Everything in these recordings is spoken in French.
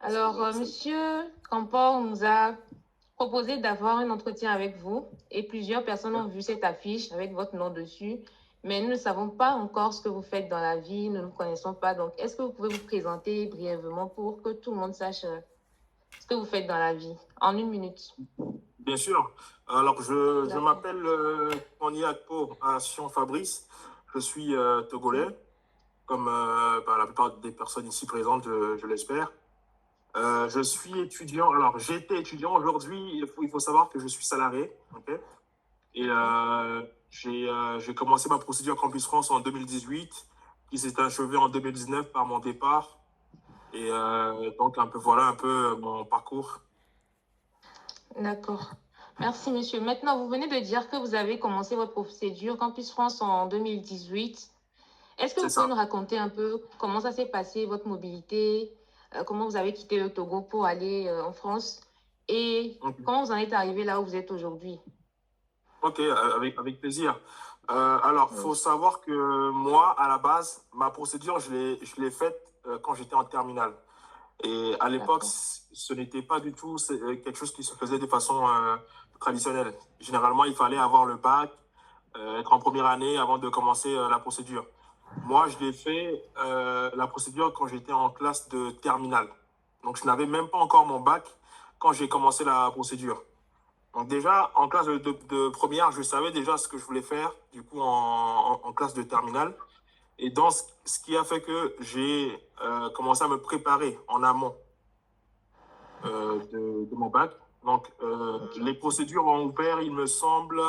Alors, Monsieur Campor nous a proposé d'avoir un entretien avec vous et plusieurs personnes ont vu cette affiche avec votre nom dessus, mais nous ne savons pas encore ce que vous faites dans la vie, nous ne vous connaissons pas. Donc, est-ce que vous pouvez vous présenter brièvement pour que tout le monde sache ce que vous faites dans la vie en 1 minute? Bien sûr. Alors, je D'accord. m'appelle Koniakpo Sion Fabrice. Je suis togolais, comme la plupart des personnes ici présentes, je l'espère. Je suis étudiant. Alors, j'étais étudiant. Aujourd'hui, il faut savoir que je suis salarié. Ok. Et OK. j'ai commencé ma procédure Campus France en 2018, qui s'est achevée en 2019 par mon départ. Et donc, voilà un peu mon parcours. D'accord. Merci, monsieur. Maintenant, vous venez de dire que vous avez commencé votre procédure Campus France en 2018. Est-ce que C'est vous pouvez ça. nous raconter un peu comment ça s'est passé, votre mobilité, comment vous avez quitté le Togo pour aller en France et Ok. comment vous en êtes arrivé là où vous êtes aujourd'hui? Ok, avec plaisir. Alors, Oui, faut savoir que moi, à la base, ma procédure, je l'ai faite quand j'étais en terminale. Et à l'époque, d'accord. ce n'était pas du tout quelque chose qui se faisait de façon traditionnelle. Généralement, il fallait avoir le bac, être en première année avant de commencer la procédure. Moi, je l'ai fait la procédure quand j'étais en classe de terminale. Donc, je n'avais même pas encore mon bac quand j'ai commencé la procédure. Donc déjà, en classe de première, je savais déjà ce que je voulais faire, du coup, en classe de terminale. Et dans ce qui a fait que j'ai commencé à me préparer en amont de mon bac. Donc, OK. les procédures ont ouvert, il me semble,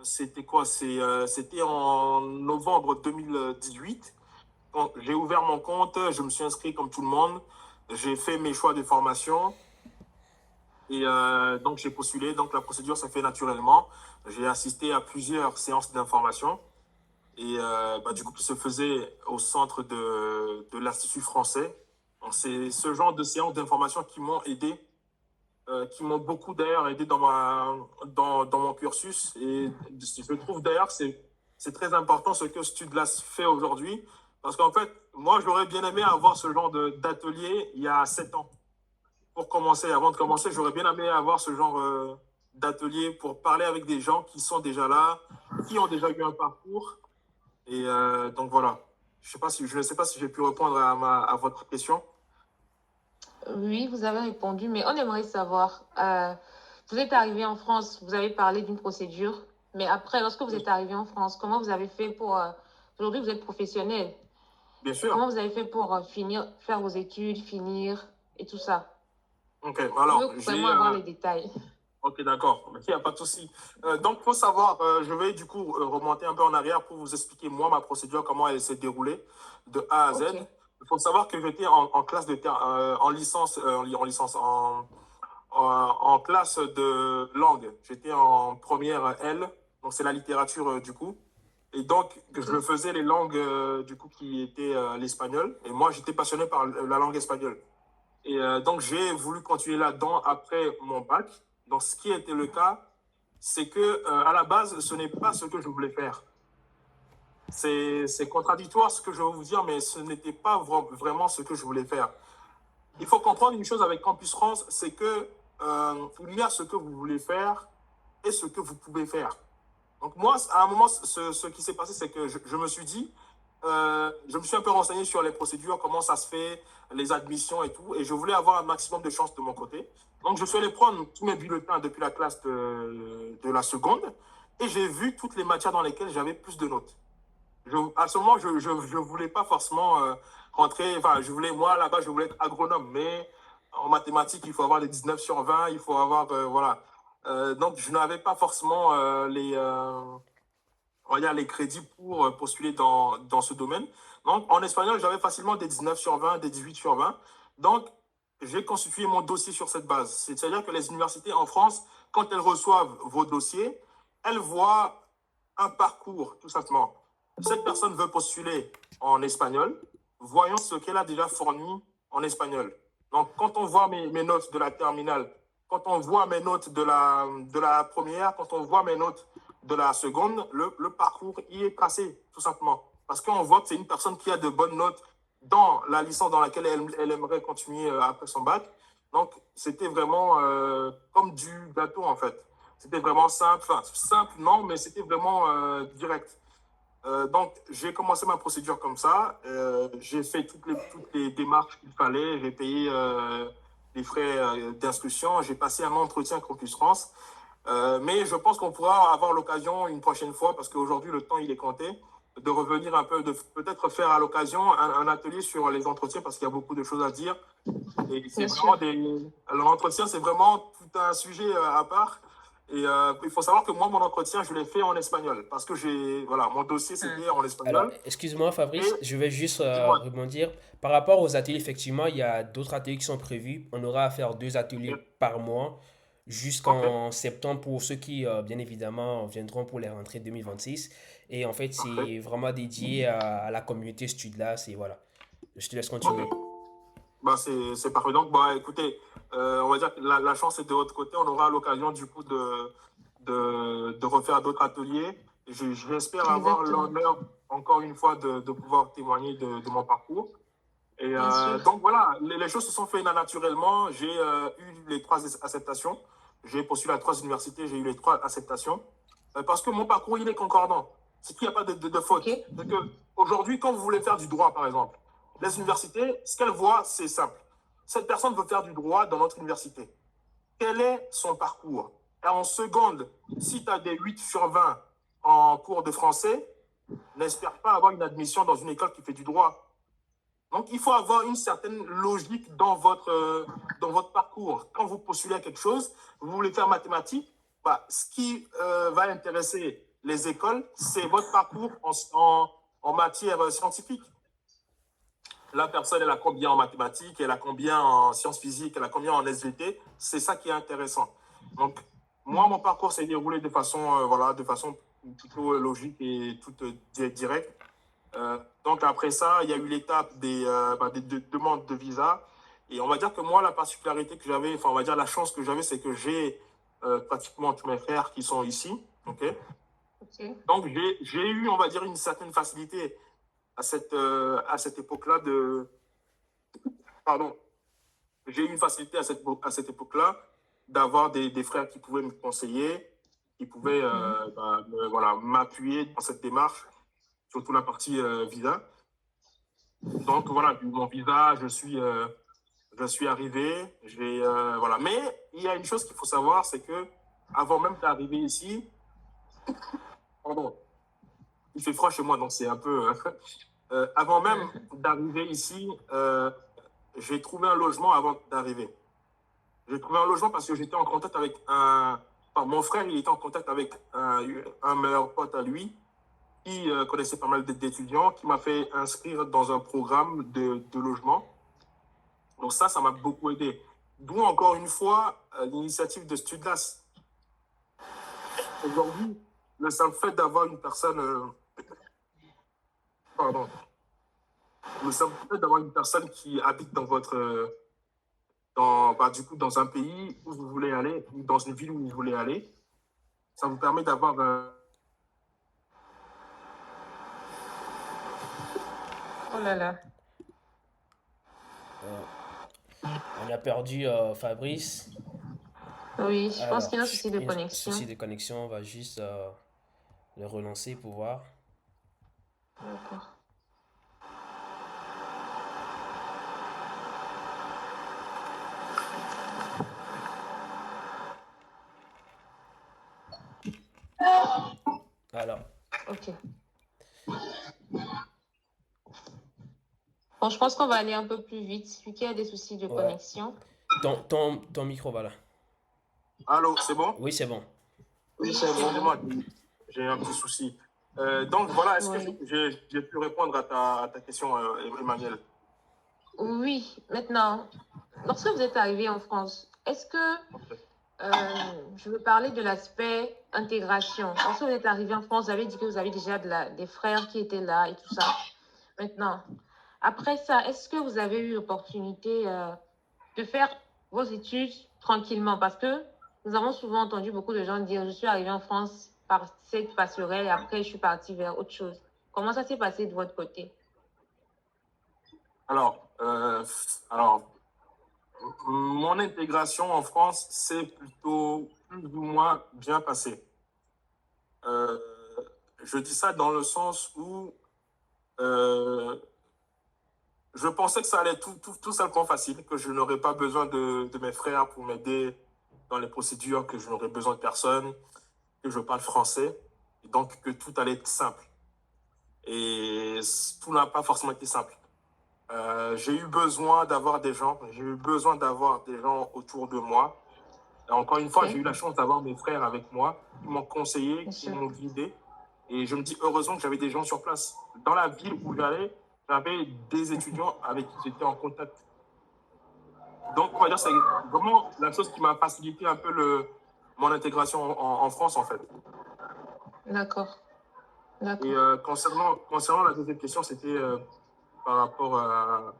c'était quoi? C'était en novembre 2018. Quand j'ai ouvert mon compte, je me suis inscrit comme tout le monde. J'ai fait mes choix de formation. Et donc, j'ai postulé. Donc, la procédure s'est fait naturellement. J'ai assisté à plusieurs séances d'information. Et du coup, qui se faisait au centre de l'Institut français. Donc, c'est ce genre de séances d'information qui m'ont aidé, qui m'ont beaucoup d'ailleurs aidé dans mon cursus. Et je trouve d'ailleurs que c'est très important ce que Studlas fait aujourd'hui. Parce qu'en fait, moi, j'aurais bien aimé avoir ce genre d'atelier il y a 7 ans pour commencer, avant de commencer, j'aurais bien aimé avoir ce genre d'atelier pour parler avec des gens qui sont déjà là, qui ont déjà eu un parcours. Et donc voilà. Je ne sais pas si j'ai pu répondre à votre question. Oui, vous avez répondu, mais on aimerait savoir, vous êtes arrivé en France, vous avez parlé d'une procédure, mais après, lorsque vous êtes arrivé en France, comment vous avez fait pour... aujourd'hui, vous êtes professionnel. Bien sûr. Comment vous avez fait pour finir, faire vos études, finir et tout ça? Ok, On alors, veut vraiment avoir les détails. ok, d'accord. Il n'y a pas de souci. Donc, il faut savoir, je vais du coup remonter un peu en arrière pour vous expliquer, moi, ma procédure, comment elle s'est déroulée de A à Z. OK. Il faut savoir que j'étais en classe en licence, en licence, en classe de langue. J'étais en première L, donc c'est la littérature du coup. Et donc, je OK. faisais les langues du coup qui étaient l'espagnol. Et moi, j'étais passionné par la langue espagnole. Et donc, j'ai voulu continuer là-dedans après mon bac. Donc, ce qui était le cas, c'est que à la base, ce n'est pas ce que je voulais faire. C'est contradictoire ce que je vais vous dire, mais ce n'était pas vraiment ce que je voulais faire. Il faut comprendre une chose avec Campus France, c'est que il y a ce que vous voulez faire et ce que vous pouvez faire. Donc moi, à un moment, ce qui s'est passé, c'est que je me suis dit, je me suis un peu renseigné sur les procédures, comment ça se fait, les admissions et tout, et je voulais avoir un maximum de chances de mon côté. Donc je suis allé prendre tous mes bulletins depuis la classe de la seconde, et j'ai vu toutes les matières dans lesquelles j'avais plus de notes. À ce moment, je voulais pas forcément rentrer, enfin, moi là-bas, je voulais être agronome, mais en mathématiques, il faut avoir des 19 sur 20, il faut avoir, voilà. Donc, je n'avais pas forcément on va dire, les crédits pour postuler dans ce domaine. Donc, en espagnol, j'avais facilement des 19 sur 20, des 18 sur 20. Donc, j'ai constitué mon dossier sur cette base. C'est-à-dire que les universités en France, quand elles reçoivent vos dossiers, elles voient un parcours, tout simplement. Cette personne veut postuler en espagnol. Voyons ce qu'elle a déjà fourni en espagnol. Donc, quand on voit mes notes de la terminale, quand on voit mes notes de la première, quand on voit mes notes de la seconde, le parcours y est tracé, tout simplement. Parce qu'on voit que c'est une personne qui a de bonnes notes dans la licence dans laquelle elle aimerait continuer après son bac. Donc, c'était vraiment comme du gâteau, en fait. C'était vraiment simple, enfin, simple, non, mais c'était vraiment direct. Donc, j'ai commencé ma procédure comme ça. J'ai fait toutes les démarches qu'il fallait. J'ai payé les frais d'inscription. J'ai passé un entretien Campus France. Mais je pense qu'on pourra avoir l'occasion une prochaine fois, parce qu'aujourd'hui, le temps, il est compté, de revenir un peu, de peut-être faire à l'occasion un atelier sur les entretiens, parce qu'il y a beaucoup de choses à dire. Et c'est Bien sûr. vraiment l'entretien, c'est vraiment tout un sujet à part. Et il faut savoir que moi, mon entretien, je l'ai fait en espagnol, parce que voilà, mon dossier, Hmm. c'était en Alors, espagnol. excuse-moi Et Fabrice, je vais juste dis-moi, rebondir. Par rapport aux ateliers, effectivement, il y a d'autres ateliers qui sont prévus. On aura à faire 2 ateliers par mois ok, jusqu'en septembre pour ceux qui, bien évidemment, viendront pour les rentrées 2026. Et en fait, parfait. c'est vraiment dédié à la communauté Studlas. Et voilà, je te laisse Ok. continuer. Bah, c'est parfait. Donc, bah, écoutez, on va dire que la chance est de votre côté. On aura l'occasion, du coup, de refaire d'autres ateliers. J'espère avoir Exactement. l'honneur, encore une fois, de pouvoir témoigner de mon parcours. Et Bien sûr. donc, voilà, les choses se sont faites naturellement. J'ai eu les 3 acceptations. J'ai postulé à 3 universités, j'ai eu les 3 acceptations. Parce que mon parcours, il est concordant. C'est qu'il n'y a pas de OK. faute. C'est que aujourd'hui, quand vous voulez faire du droit, par exemple, les universités, ce qu'elles voient, c'est simple. Cette personne veut faire du droit dans notre université. Quel est son parcours? Et en seconde, si tu as des 8 sur 20 en cours de français, n'espère pas avoir une admission dans une école qui fait du droit. Donc, il faut avoir une certaine logique dans votre parcours. Quand vous postulez à quelque chose, vous voulez faire mathématiques, bah, ce qui va intéresser les écoles, c'est votre parcours en matière scientifique. La personne, elle a combien en mathématiques, elle a combien en sciences physiques, elle a combien en SVT. C'est ça qui est intéressant. Donc, moi, mon parcours s'est déroulé de façon, voilà, de façon plutôt logique et toute directe. Donc après ça, il y a eu l'étape des demandes de visa. Et on va dire que moi, la particularité que j'avais, enfin on va dire la chance que j'avais, c'est que j'ai pratiquement tous mes frères qui sont ici. Okay. OK. Donc j'ai eu, on va dire, une certaine facilité à cette époque-là Pardon. J'ai eu une facilité à cette époque-là d'avoir des frères qui pouvaient me conseiller, qui pouvaient Mhm. voilà, m'appuyer dans cette démarche, surtout la partie visa. Donc voilà, j'ai eu mon visa, je suis arrivé, voilà. Mais il y a une chose qu'il faut savoir, c'est que avant même d'arriver ici, pardon, il fait froid chez moi, donc c'est un peu. Avant même Mhm. d'arriver ici, j'ai trouvé un logement avant d'arriver. J'ai trouvé un logement parce que j'étais en contact avec enfin, mon frère, il était en contact avec un meilleur pote à lui qui connaissait pas mal d'étudiants, qui m'a fait inscrire dans un programme de logement. Donc ça m'a beaucoup aidé. D'où encore une fois l'initiative de Studlas. Aujourd'hui, le simple fait d'avoir une personne, pardon, le simple fait d'avoir une personne qui habite dans du coup, dans un pays où vous voulez aller, ou dans une ville où vous voulez aller, ça vous permet d'avoir Oh là là. Euh, on a perdu Fabrice. Oui, je pense qu'il Alors, y a un souci de il y a un souci connexion. de connexion, on va juste le relancer pour voir. D'accord. Alors, OK. Bon, je pense qu'on va aller un peu plus vite, vu qu'il y a des soucis de ouais. connexion. Ton micro, voilà. Allô, c'est bon? Oui, c'est bon. Oui, Oui, c'est c'est bon. bon. Excusez-moi, j'ai un petit souci. Donc voilà, est-ce que Oui. j'ai pu répondre à ta question, Emmanuel? Oui. Maintenant, lorsque vous êtes arrivé en France, est-ce que je veux parler de l'aspect intégration. Lorsque vous êtes arrivé en France, vous avez dit que vous avez déjà des frères qui étaient là et tout ça. Maintenant, après ça, est-ce que vous avez eu l'opportunité de faire vos études tranquillement? Parce que nous avons souvent entendu beaucoup de gens dire, je suis arrivé en France par cette passerelle et après je suis partie vers autre chose. Comment ça s'est passé de votre côté? Alors, alors, mon intégration en France s'est plutôt plus ou moins bien passée. Euh, je dis ça dans le sens où je pensais que ça allait tout simplement facile, que je n'aurais pas besoin de mes frères pour m'aider dans les procédures, que je n'aurais besoin de personne, que je parle français, et donc que tout allait être simple. Et tout n'a pas forcément été simple. J'ai eu besoin d'avoir des gens, j'ai eu besoin d'avoir des gens autour de moi. Et encore une fois, j'ai eu Ok, la chance d'avoir mes frères avec moi, qui m'ont conseillé, bien qui sûr. m'ont guidé. Et je me dis heureusement que j'avais des gens sur place. Dans la ville où j'allais, j'avais des étudiants avec qui j'étais en contact. Donc, on va dire, c'est vraiment la chose qui m'a facilité un peu mon intégration en France, en fait. D'accord, Et d'accord. concernant la deuxième question, c'était par rapport à...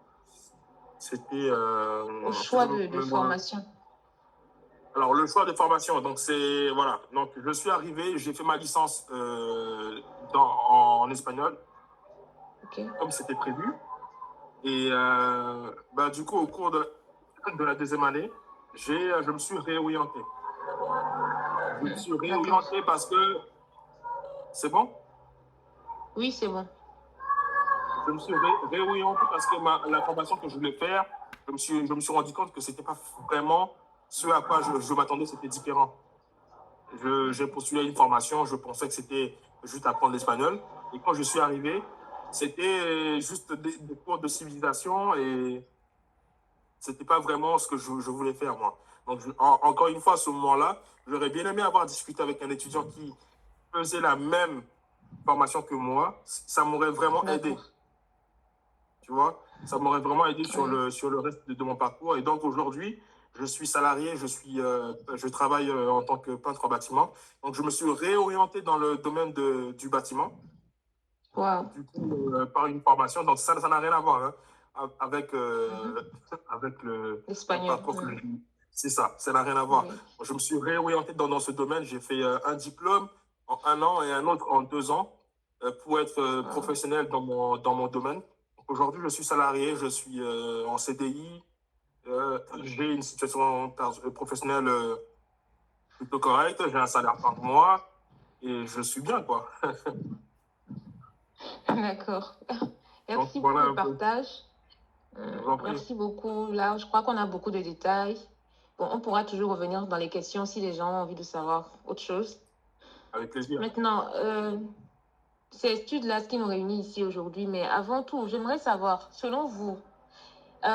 C'était... Au si je choix de formation. alors, le choix de formation, donc c'est... Voilà. Donc, je suis arrivé, j'ai fait ma licence en espagnol, Ok, comme c'était prévu. Et bah, du coup, au cours de la deuxième année, je me suis réorienté. Je me suis d'accord. réorienté parce que... C'est bon? Oui, c'est bon. Je me suis réorienté parce que la formation que je voulais faire, je me suis rendu compte que c'était pas vraiment ce à quoi je m'attendais, c'était différent. J'ai postulé à une formation, je pensais que c'était juste apprendre l'espagnol. Et quand je suis arrivé, c'était juste des cours de civilisation et c'était pas vraiment ce que je voulais faire, moi. Donc, encore une fois, à ce moment-là, j'aurais bien aimé avoir discuté avec un étudiant qui faisait la même formation que moi. Ça m'aurait vraiment aidé. D'accord. Tu vois, ça m'aurait vraiment aidé Ouais. sur le reste de mon parcours. Et donc aujourd'hui, je suis salarié, je travaille en tant que peintre en bâtiment. Donc je me suis réorienté dans le domaine du bâtiment, Wow. du coup, par une formation. Donc ça n'a rien à voir hein, avec, Mhm. avec le L'espagnol. parcours que Mhm. j'ai. C'est ça n'a rien à voir. Oui. Je me suis réorienté dans ce domaine. J'ai fait un diplôme en 1 an et un autre en 2 ans pour être Wow. professionnel dans mon domaine. Aujourd'hui, je suis salarié, je suis en CDI, j'ai une situation professionnelle plutôt correcte, j'ai un salaire par mois et je suis bien, quoi. D'accord. Donc Merci pour voilà le un peu. partage. Je vous en prie, Merci beaucoup. Là, je crois qu'on a beaucoup de détails. Bon, on pourra toujours revenir dans les questions si les gens ont envie de savoir autre chose. avec plaisir. Maintenant, ces études-là, ce qui nous réunit ici aujourd'hui, mais avant tout, j'aimerais savoir, selon vous,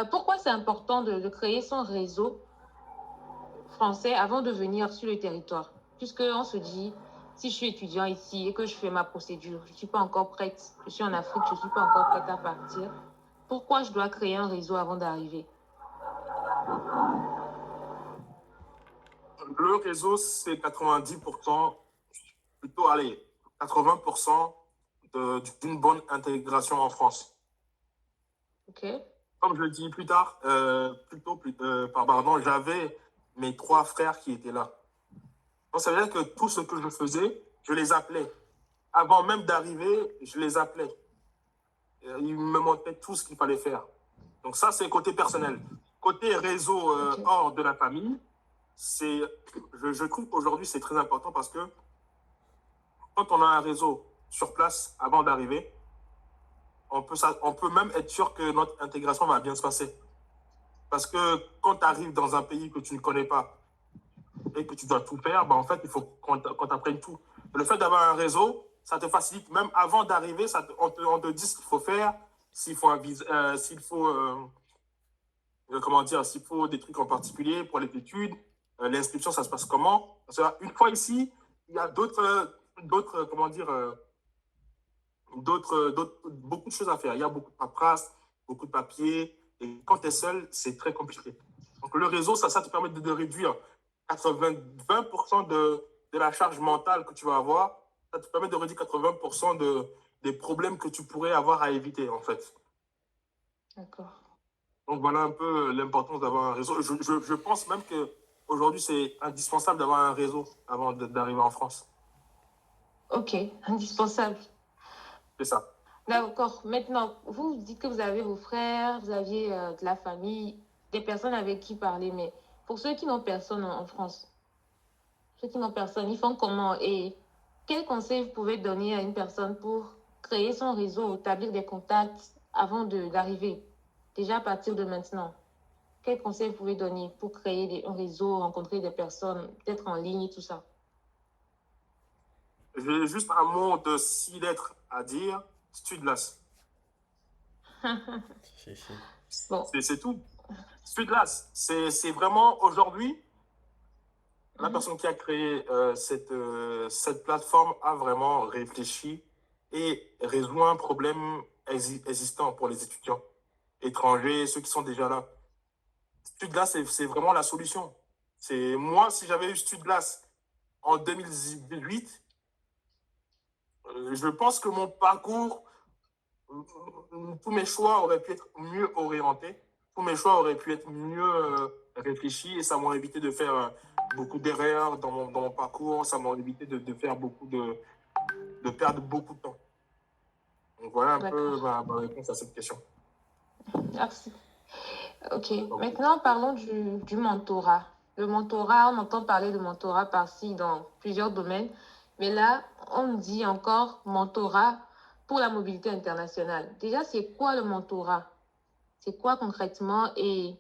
pourquoi c'est important de créer son réseau français avant de venir sur le territoire? Puisqu'on se dit, si je suis étudiant ici et que je fais ma procédure, je ne suis pas encore prête, je suis en Afrique, je ne suis pas encore prête à partir, pourquoi je dois créer un réseau avant d'arriver? Le réseau, c'est 90%, plutôt, allez, 80% d'une bonne intégration en France. OK? Comme je le dis plus tard, pardon, j'avais mes 3 frères qui étaient là. Donc, ça veut dire que tout ce que je faisais, je les appelais. Avant même d'arriver, je les appelais. Ils me montraient tout ce qu'il fallait faire. Donc ça, c'est côté personnel. Côté réseau OK. hors de la famille, je trouve qu'aujourd'hui, c'est très important parce que quand on a un réseau sur place avant d'arriver, on peut même être sûr que notre intégration va bien se passer. Parce que quand tu arrives dans un pays que tu ne connais pas et que tu dois tout faire, ben en fait, il faut qu'on t'apprenne tout. Le fait d'avoir un réseau, ça te facilite. Même avant d'arriver, on te dit ce qu'il faut faire, s'il faut comment dire, s'il faut des trucs en particulier pour les études, l'inscription, ça se passe comment? Parce que une fois ici, il y a comment dire, beaucoup de choses à faire. Il y a beaucoup de paperasse, beaucoup de papiers. Et quand tu es seul, c'est très compliqué. Donc, le réseau, ça te permet de réduire 20% de la charge mentale que tu vas avoir. Ça te permet de réduire 80% des problèmes que tu pourrais avoir à éviter, en fait. D'accord. Donc voilà un peu l'importance d'avoir un réseau. Je pense même que aujourd'hui c'est indispensable d'avoir un réseau avant d'arriver en France. OK. Indispensable. C'est ça. D'accord. Maintenant, vous dites que vous avez vos frères, vous aviez de la famille, des personnes avec qui parler, mais pour ceux qui n'ont personne en France, ceux qui n'ont personne, ils font comment? Et quel conseil vous pouvez donner à une personne pour créer son réseau, établir des contacts avant d'arriver, déjà à partir de maintenant? Quel conseil vous pouvez donner pour créer un réseau, rencontrer des personnes, peut-être en ligne et tout ça? J'ai juste un mot de 6 lettres à dire, Studlas. Bon. C'est tout. Studlas, c'est vraiment aujourd'hui, la Mhm. personne qui a créé cette plateforme a vraiment réfléchi et résout un problème existant pour les étudiants étrangers, ceux qui sont déjà là. Studglass, c'est vraiment la solution. C'est moi, si j'avais eu Studglass en 2018, je pense que mon parcours, tous mes choix auraient pu être mieux orientés, tous mes choix auraient pu être mieux réfléchis et ça m'aurait évité de faire beaucoup d'erreurs dans mon parcours, ça m'aurait évité de faire de perdre beaucoup de temps. Donc voilà un peu D'accord. ma réponse à cette question. Merci. Ok. Donc, Maintenant, parlons du mentorat. Le mentorat, on entend parler de mentorat par-ci dans plusieurs domaines, mais là, on dit encore mentorat pour la mobilité internationale. Déjà, c'est quoi le mentorat? C'est quoi concrètement? Et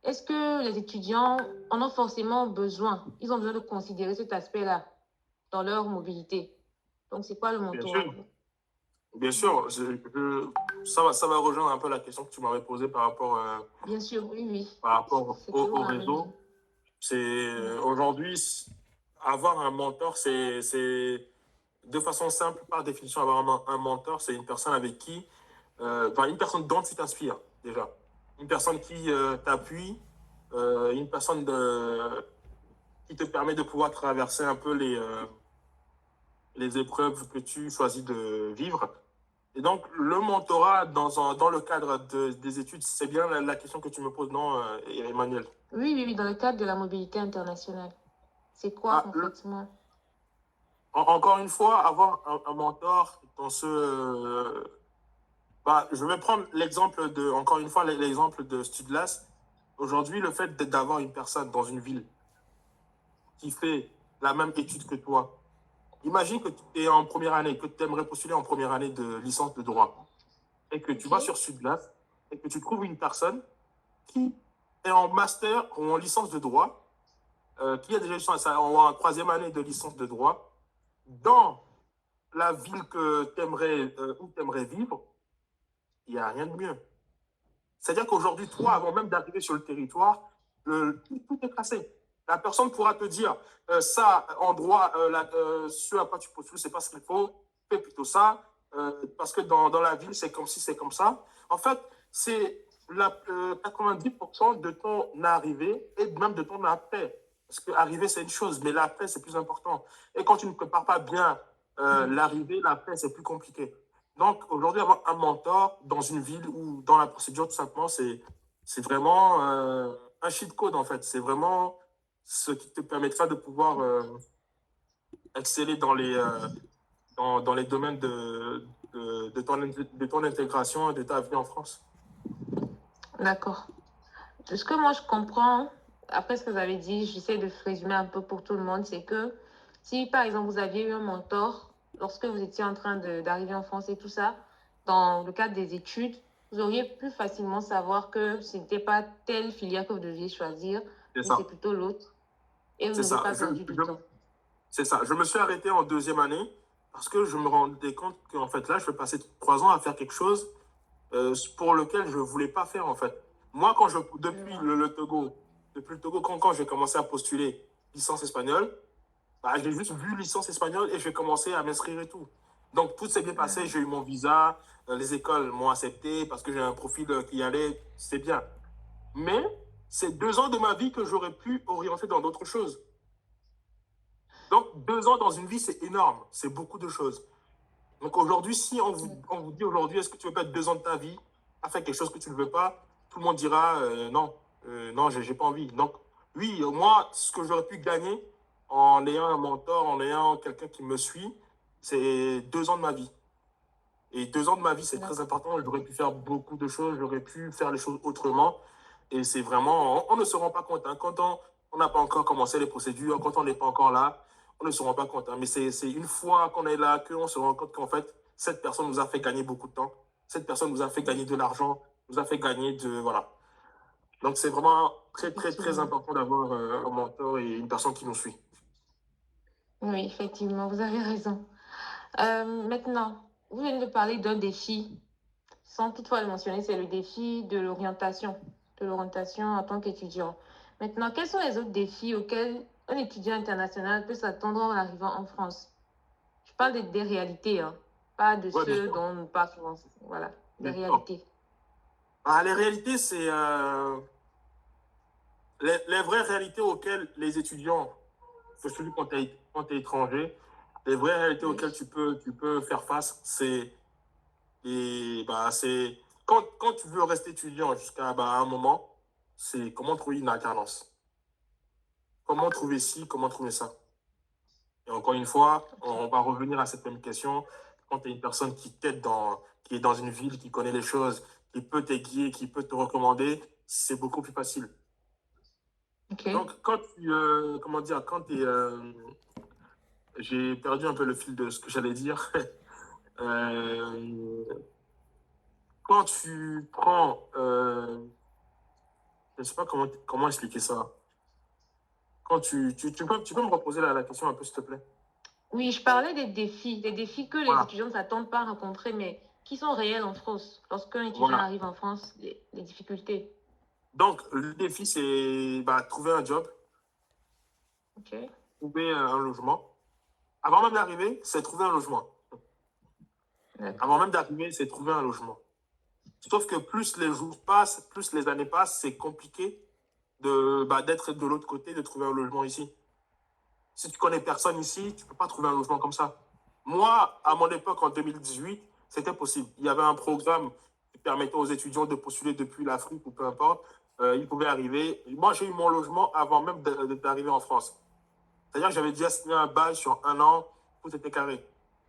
est-ce que les étudiants en ont forcément besoin? Ils ont besoin de considérer cet aspect-là dans leur mobilité. Donc, c'est quoi le bien mentorat? sûr, bien sûr, ça va rejoindre un peu la question que tu m'avais posée Bien sûr, oui, oui. par rapport C'est toujours au la même ligne. réseau. C'est aujourd'hui, avoir un mentor, c'est de façon simple, par définition, avoir un mentor, c'est une personne avec qui, enfin, une personne dont tu t'inspires déjà. Une personne qui t'appuie, une personne qui te permet de pouvoir traverser un peu les épreuves que tu choisis de vivre. Et donc, le mentorat dans le cadre des études, c'est bien la question que tu me poses, non, Emmanuel? Oui, oui, oui, dans le cadre de la mobilité internationale. C'est quoi Bah, concrètement? encore une fois, avoir un mentor dans bah, je vais prendre encore une fois, l'exemple de Studlas. Aujourd'hui, le fait d'avoir une personne dans une ville qui fait la même étude que toi, imagine que tu es en première année, que tu aimerais postuler en première année de licence de droit, et que tu Ok, vas sur Studlas, et que tu trouves une personne qui est en master ou en licence de droit, qui a déjà eu en troisième année de licence de droit, dans la ville où tu aimerais vivre, il n'y a rien de mieux. C'est-à-dire qu'aujourd'hui, toi, avant même d'arriver sur le territoire, tout est tracé. La personne pourra te dire, ça, en droit, ce à quoi tu postules, c'est pas ce qu'il faut, fais plutôt ça, parce que dans la ville, c'est comme si, c'est comme ça. En fait, c'est 90% de ton arrivée et même de ton après. Parce que arriver, c'est une chose, mais l'après, c'est plus important. Et quand tu ne prépares pas bien l'arrivée, l'après, c'est plus compliqué. Donc, aujourd'hui, avoir un mentor dans une ville ou dans la procédure, tout simplement, c'est vraiment un cheat code, en fait. C'est vraiment ce qui te permettra de pouvoir exceller dans les domaines de ton intégration et de ta vie en France. d'accord. De ce que moi je comprends, après ce que vous avez dit, j'essaie de résumer un peu pour tout le monde, c'est que si par exemple vous aviez eu un mentor lorsque vous étiez en train d'arriver en France et tout ça, dans le cadre des études, vous auriez plus facilement savoir que ce n'était pas telle filière que vous deviez choisir, C'est mais c'est ça. plutôt l'autre, et vous C'est n'auriez ça. pas perdu de temps. C'est ça. Je me suis arrêté en deuxième année parce que je me rendais compte qu'en fait, là, je vais passer 3 ans à faire quelque chose pour lequel je ne voulais pas faire, en fait. Moi, Je depuis vois. depuis le Togo, quand j'ai commencé à postuler licence espagnole, bah, j'ai juste vu licence espagnole et j'ai commencé à m'inscrire et tout. Donc, tout s'est bien passé. J'ai eu mon visa. Les écoles m'ont accepté parce que j'ai un profil qui allait. C'est bien. Mais c'est 2 ans de ma vie que j'aurais pu orienter dans d'autres choses. Donc, 2 ans dans une vie, c'est énorme. C'est beaucoup de choses. Donc, aujourd'hui, si on vous dit aujourd'hui, est-ce que tu veux perdre 2 ans de ta vie à faire quelque chose que tu ne veux pas, tout le monde dira non, non, j'ai pas envie. Donc, oui, moi, ce que j'aurais pu gagner en ayant un mentor, en ayant quelqu'un qui me suit, c'est 2 ans de ma vie. Et 2 ans de ma vie, c'est très D'accord. important. J'aurais pu faire beaucoup de choses, j'aurais pu faire les choses autrement. Et c'est vraiment, on ne se rend pas compte. Hein. Quand on n'a pas encore commencé les procédures, quand on n'est pas encore là, on ne se rend pas compte. Hein. Mais c'est une fois qu'on est là qu'on se rend compte qu'en fait, cette personne nous a fait gagner beaucoup de temps. Cette personne nous a fait gagner de l'argent, nous a fait gagner de... Voilà. Donc c'est vraiment très, très, très Effectivement. important d'avoir un mentor et une personne qui nous suit. Oui, effectivement, vous avez raison. Maintenant, vous venez de parler d'un défi, sans toutefois le mentionner, c'est le défi de l'orientation en tant qu'étudiant. Maintenant, quels sont les autres défis auxquels un étudiant international peut s'attendre en arrivant en France? Je parle des réalités, hein, pas de Oui, bien ceux sûr. dont on parle souvent. Voilà, des Bien sûr. réalités. Ah, les réalités, c'est les vraies réalités auxquelles les étudiants, surtout quand tu es étranger, les vraies réalités Oui, auxquelles tu peux faire face, c'est quand tu veux rester étudiant jusqu'à un moment, c'est comment trouver une alternance. Comment trouver ci, comment trouver ça. Et encore une fois, ok. on va revenir à cette même question. Quand tu es une personne qui est dans une ville, qui connaît les choses, qui peut t'aiguiller, qui peut te recommander, c'est beaucoup plus facile. Ok. Donc, comment dire, j'ai perdu un peu le fil de ce que j'allais dire. Euh, Quand tu prends, je ne sais pas comment expliquer ça. Quand tu peux me reposer la question un peu, s'il te plaît? Oui, je parlais des défis que les Voilà, étudiants ne s'attendent pas à rencontrer, mais qui sont réels en France. Lorsqu'un étudiant voilà. arrive en France, les difficultés. Donc, le défi, c'est trouver un job, Ok. trouver un logement. Avant même d'arriver, c'est trouver un logement. D'accord. Avant même d'arriver, c'est trouver un logement. Sauf que plus les jours passent, plus les années passent, c'est compliqué d'être de l'autre côté, de trouver un logement ici. Si tu connais personne ici, tu ne peux pas trouver un logement comme ça. Moi, à mon époque, en 2018, c'était possible. Il y avait un programme qui permettait aux étudiants de postuler depuis l'Afrique ou peu importe. Ils pouvaient arriver. Moi, j'ai eu mon logement avant même d'arriver en France. C'est-à-dire que j'avais déjà signé un bail sur 1 an, tout était carré.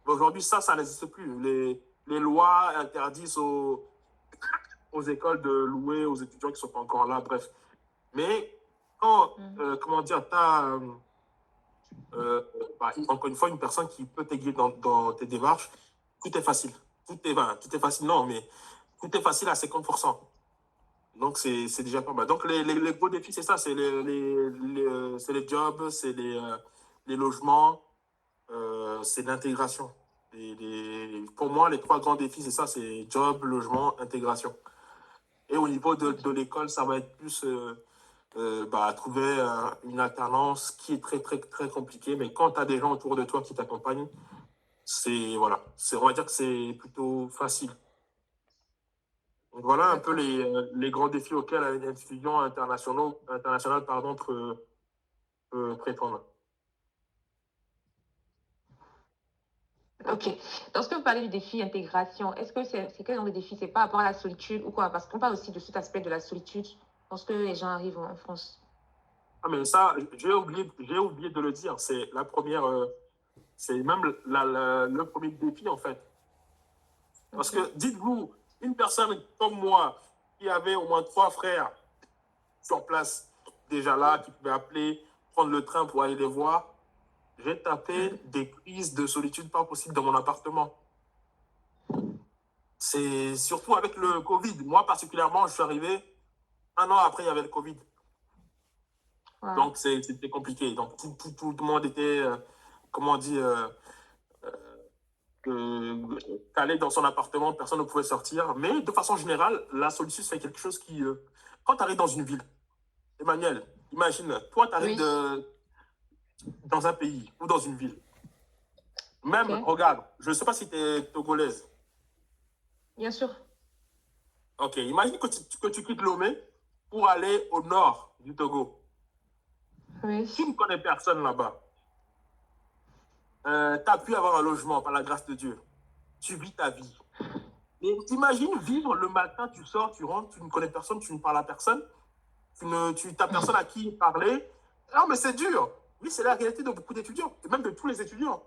Mais aujourd'hui, ça n'existe plus. Les lois interdisent aux écoles de louer aux étudiants qui ne sont pas encore là, bref. Mais quand, Mhm. comment dire, tu as encore une fois, une personne qui peut t'aiguiller dans tes démarches, tout est facile. Tout est facile, non, mais tout est facile à 50%. Donc, c'est déjà pas mal. Donc, les gros défis, c'est ça, c'est les jobs, c'est les logements, c'est l'intégration. Pour moi, les 3 grands défis, c'est ça, c'est job, logement, intégration. Et au niveau de Ok. l'école, ça va être plus trouver une alternance qui est très, très, très compliquée. Mais quand tu as des gens autour de toi qui t'accompagnent, voilà, on va dire que c'est plutôt facile. Donc voilà un peu D'accord. les grands défis auxquels un étudiant international peut prétendre. Ok. Lorsque vous parlez du défi intégration, est-ce que c'est quel genre de défi? C'est par rapport à la solitude ou quoi? Parce qu'on parle aussi de cet aspect de la solitude lorsque les gens arrivent en France. Ah, mais ça, j'ai oublié de le dire. C'est la première, c'est même le premier défi en fait. Parce Ok. que dites-vous, une personne comme moi qui avait au moins 3 frères sur place, déjà là, qui pouvait appeler, prendre le train pour aller les voir, j'ai tapé Mhm. des crises de solitude pas possible dans mon appartement. C'est surtout avec le Covid. Moi, particulièrement, je suis arrivé 1 an après, il y avait le Covid. Wow. Donc, c'était compliqué. Donc, tout le monde était, comment on dit, calé dans son appartement, personne ne pouvait sortir. Mais de façon générale, la solitude, c'est quelque chose qui, quand tu arrives dans une ville, Emmanuel, imagine, toi, tu arrives Oui. dans un pays ou dans une ville. Même, Ok. regarde, je ne sais pas si tu es togolaise. Bien sûr. Ok, imagine que tu quittes Lomé pour aller au nord du Togo. Oui. Tu ne connais personne là-bas. Tu as pu avoir un logement par la grâce de Dieu. Tu vis ta vie. Mais imagine vivre le matin, tu sors, tu rentres, tu ne connais personne, tu ne parles à personne, tu n'as personne à qui parler. Non, mais c'est dur. Oui, c'est la réalité de beaucoup d'étudiants, et même de tous les étudiants.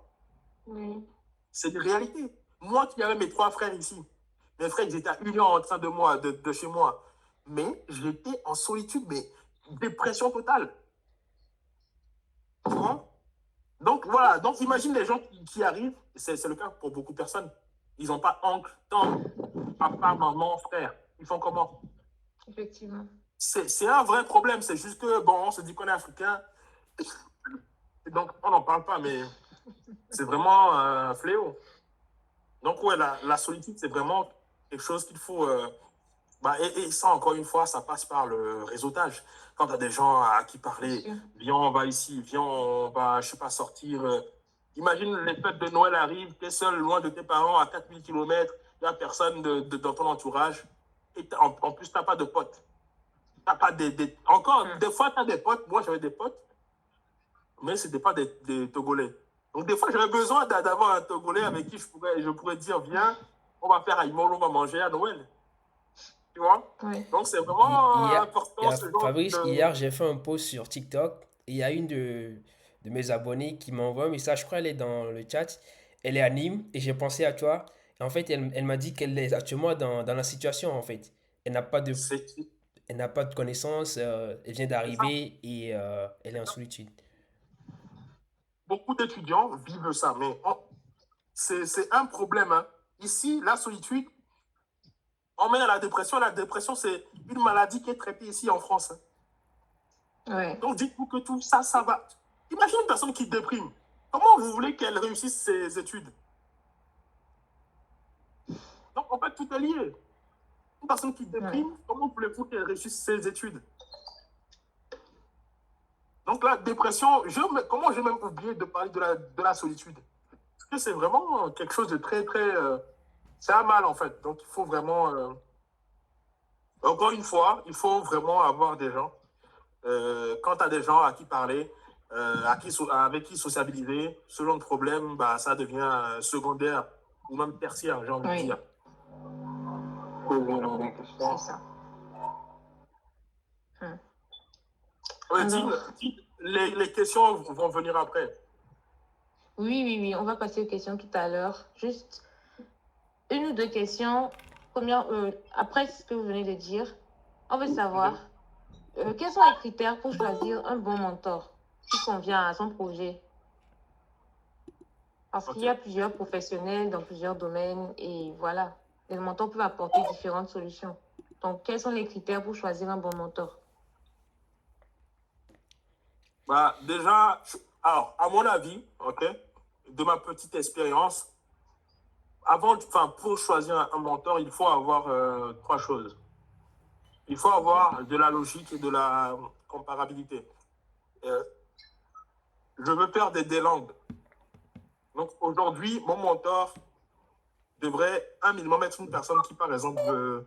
Oui. C'est une réalité. Moi qui avais mes trois frères ici, mes frères, ils étaient à 1 heure en train de moi, de chez moi. Mais j'étais en solitude, mais dépression totale. Tu vois? Donc voilà, donc imagine les gens qui arrivent, c'est le cas pour beaucoup de personnes. Ils n'ont pas oncle, tante, papa, maman, frère. Ils font comment? Effectivement. C'est un vrai problème. C'est juste que, bon, on se dit qu'on est africain, donc on n'en parle pas, mais c'est vraiment un fléau. Donc, ouais, la solitude, c'est vraiment quelque chose qu'il faut. Bah, et ça, encore une fois, ça passe par le réseautage. Quand tu as des gens à qui Bien parler, sûr. viens, on va ici, viens, on va, je sais pas, sortir. Imagine les fêtes de Noël arrivent, tu es seul, loin de tes parents, à 4000 km, il n'y a personne dans ton entourage. Et en plus, tu n'as pas de potes. T'as pas encore, des fois, tu as des potes. Moi, j'avais des potes, mais ce n'étaient pas des Togolais. Donc, des fois, j'avais besoin d'avoir un Togolais avec qui je pourrais dire, viens, on va faire Aïmol, on va manger à Noël. Tu vois? Oui. Donc, c'est vraiment Hier, important ce genre Fabrice, de. hier, j'ai fait un post sur TikTok et il y a une de mes abonnés qui m'envoie un message, je crois elle est dans le chat, elle est à Nîmes et j'ai pensé à toi. Et en fait, elle m'a dit qu'elle est actuellement dans la situation en fait. Elle n'a pas de, C'est elle n'a pas de connaissances, elle vient ça. d'arriver et elle est en Ça. solitude. Beaucoup d'étudiants vivent ça, mais c'est un problème. Hein. Ici, la solitude, on mène à la dépression. La dépression, c'est une maladie qui est traitée ici en France. Hein. Ouais. Donc, dites-vous que tout ça, ça va. Imaginez une personne qui déprime. Comment vous voulez qu'elle réussisse ses études? Donc, en fait, tout est lié. Une personne qui Ouais. déprime, comment voulez-vous qu'elle réussisse ses études? Donc, la dépression, comment j'ai même oublié de parler de la solitude? Parce que c'est vraiment quelque chose de très, très. C'est un mal, en fait. Donc, il faut vraiment. Encore une fois, il faut vraiment avoir des gens. Quand tu as des gens à qui parler, avec qui sociabiliser, selon le problème, bah, ça devient secondaire ou même tertiaire, j'ai envie de Oui. dire. C'est ça. Hmm. Dis, Alors, les questions vont venir après. oui, oui, oui, on va passer aux questions tout à l'heure. Juste une ou deux questions. Première, après ce que vous venez de dire, on veut savoir quels sont les critères pour choisir un bon mentor qui convient à son projet. Parce qu'il Ok. y a plusieurs professionnels dans plusieurs domaines et voilà, les mentors peuvent apporter différentes solutions. Donc, quels sont les critères pour choisir un bon mentor? Bah, déjà, alors, à mon avis, ok, de ma petite expérience, pour choisir un mentor, il faut avoir trois choses. Il faut Ok. avoir de la logique et de la comparabilité. Euh, je veux faire des langues. Donc aujourd'hui, mon mentor devrait un minimum être une personne qui, par exemple,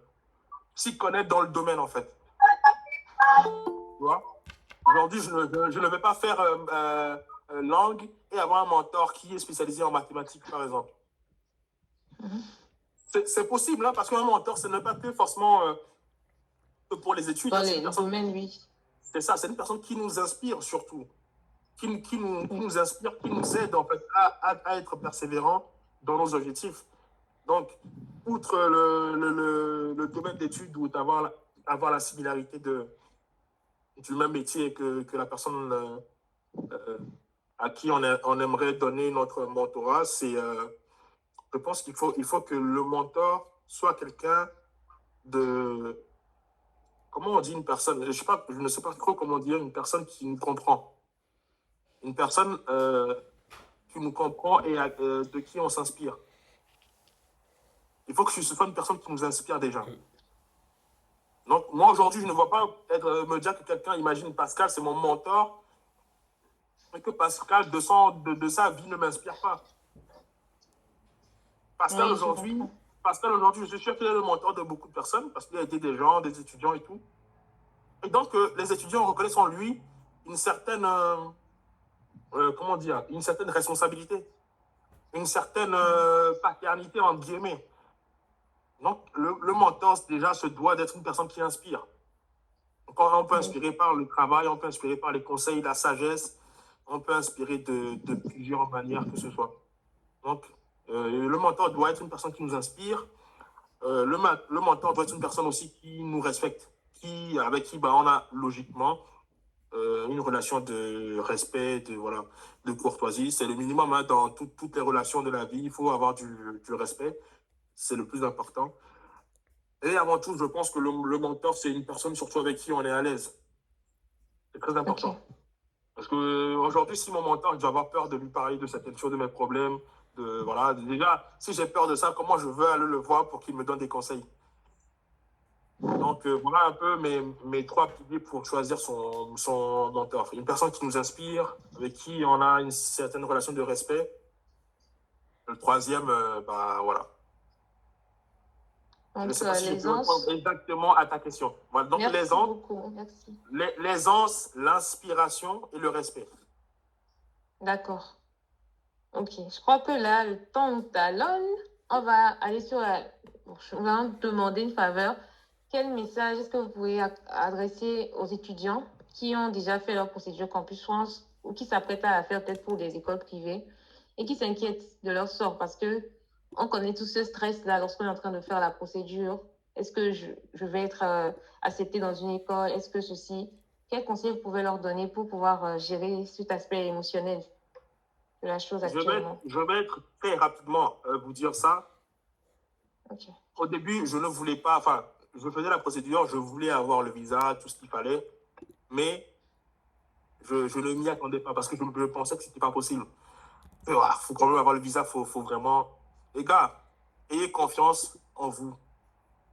s'y connaît dans le domaine, en fait. Tu vois? Aujourd'hui, je ne vais pas faire langue et avoir un mentor qui est spécialisé en mathématiques, par exemple. Mhm. C'est possible, hein, parce qu'un mentor, ce n'est pas que forcément que pour les études. Dans Hein, c'est une les personne, domaines, oui. c'est ça, c'est une personne qui nous inspire surtout. Qui Oui. nous inspire, qui nous aide en fait à être persévérants dans nos objectifs. Donc, outre le domaine d'études ou avoir la similarité du même métier que la personne euh, à qui on aimerait donner notre mentorat, je pense il faut que le mentor soit quelqu'un de, comment on dit une personne, je ne sais pas trop comment dire, une personne qui nous comprend. Une personne qui nous comprend et de qui on s'inspire. Il faut que ce soit une personne qui nous inspire déjà. Donc, moi, aujourd'hui, je ne vois pas me dire que quelqu'un, imagine Pascal, c'est mon mentor, et que Pascal, de sa vie, ne m'inspire pas. Pascal, Oui, je aujourd'hui, comprends. Pascal, aujourd'hui, je suis sûr qu'il est le mentor de beaucoup de personnes, parce qu'il a aidé des gens, des étudiants et tout. Et donc, les étudiants reconnaissent en lui une certaine, comment dire, une certaine responsabilité, une certaine paternité, entre guillemets. Donc, le mentor, déjà, se doit d'être une personne qui inspire. On peut Oui. inspirer par le travail, on peut inspirer par les conseils, la sagesse, on peut inspirer de plusieurs manières que ce soit. Donc, Le mentor doit être une personne qui nous inspire. Le mentor doit être une personne aussi qui nous respecte, avec qui bah, on a logiquement une relation de respect, voilà, de courtoisie. C'est le minimum hein, dans toutes les relations de la vie. Il faut avoir du respect. C'est le plus important. Et avant tout, je pense que le mentor, c'est une personne surtout avec qui on est à l'aise. C'est très Ok. important. Parce qu'aujourd'hui, si mon mentor, je dois avoir peur de lui parler de certaines choses, de mes problèmes, voilà, déjà, si j'ai peur de ça, comment je veux aller le voir pour qu'il me donne des conseils? Donc, voilà un peu mes trois piliers pour choisir son mentor. Une personne qui nous inspire, avec qui on a une certaine relation de respect. Le troisième, bah voilà. Je ne Donc, sais pas si je peux répondre l'aisance. exactement à ta question. Voilà. Donc, Merci beaucoup. Merci. l'aisance, l'inspiration et le respect. D'accord. Ok. Je crois que là, le temps nous talonne. On va aller sur la... Bon, je vais en demander une faveur. Quel message est-ce que vous pouvez adresser aux étudiants qui ont déjà fait leur procédure Campus France ou qui s'apprêtent à la faire peut-être pour des écoles privées et qui s'inquiètent de leur sort parce que on connaît tout ce stress-là lorsqu'on est en train de faire la procédure. Est-ce que je vais être acceptée dans une école? Est-ce que ceci? Quels conseils vous pouvez leur donner pour pouvoir gérer cet aspect émotionnel de la chose actuellement? Je vais être très rapidement vous dire ça. Ok. Au début, je ne voulais pas, enfin, je faisais la procédure, je voulais avoir le visa, tout ce qu'il fallait, mais je ne m'y attendais pas parce que je pensais que ce n'était pas possible. Il faut quand même avoir le visa, faut vraiment. Les gars, ayez confiance en vous. De